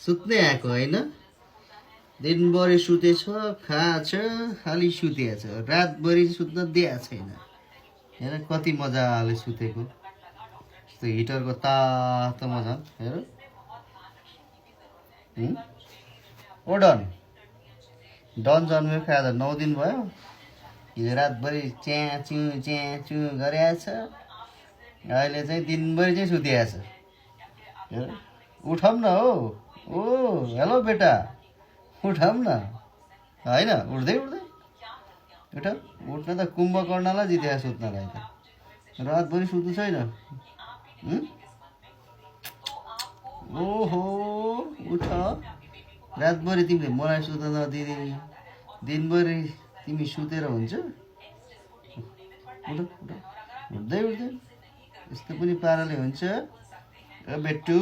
सुत्नै आएको होइन दिनभरि सुतेछ खाछ खालि सुतेछ रातभरि सुत्न दिएको छैन हेर कति मजाले सुतेको त्यो हिटरको तातो मजा हेर ओ डन डन जन्मेको आज 9 दिन भयो हिजो रातभरि च्याचु गरिरहेछ अहिले चाहिँ दिनभरि चाहिँ सुतिरहेछ हेर उठौँ न हो ओ हेलो बेटा उठौँ न होइन उठ्दै उठ्दै उठ उठ्न त कुम्भकर्णलाई जित्या सुत्नलाई त रातभरि सुत्नु छैन ओहो उठ रातभरि तिमीले मलाई सुत्न नदिने दिनभरि तिमी सुतेर हुन्छ उठ उठ उठ्दै उठ्दै यस्तो पनि पाराले हुन्छ बेटु